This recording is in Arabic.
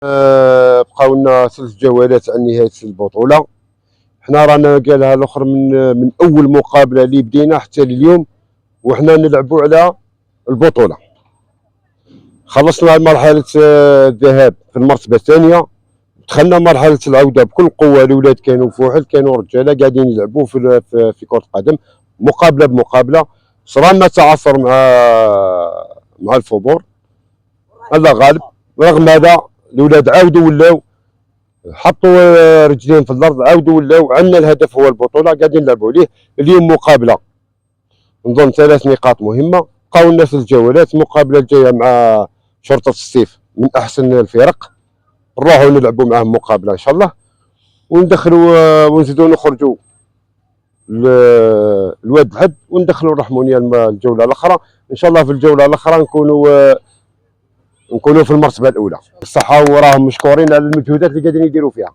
بقاو لنا 3 جولات عن نهايه البطوله. حنا رانا قالها الاخر من اول مقابله اللي بدينا حتى اليوم وحنا نلعبوا على البطوله. خلصنا مرحله الذهاب في المرتبه الثانيه، دخلنا مرحله العوده بكل قوه. الاولاد كانوا فوحل، كانوا رجاله قاعدين يلعبوا في كره القدم مقابله بمقابله. صرا تعثر مع الفبور، الله غالب. رغم هذا الاولاد عاودوا ولاو حطوا رجلين في الارض، عاودوا ولاو عندنا الهدف هو البطوله، قاعدين نلعبوا عليه. اليوم مقابله نظن 3 نقاط مهمه. بقاو لنا 3 جولات. المقابله الجايه مع شرطه السيف من احسن الفرق، نروحوا نلعبوا معهم مقابله ان شاء الله، وندخلوا ونزيدوا نخرجوا الواد الحد وندخلوا الرحمونيه الجوله الاخرى ان شاء الله. في الجوله الاخرى نكونوا في المرتبه الاولى. الصحه وراهم مشكورين على المجهودات اللي قاعدين يديروا فيها.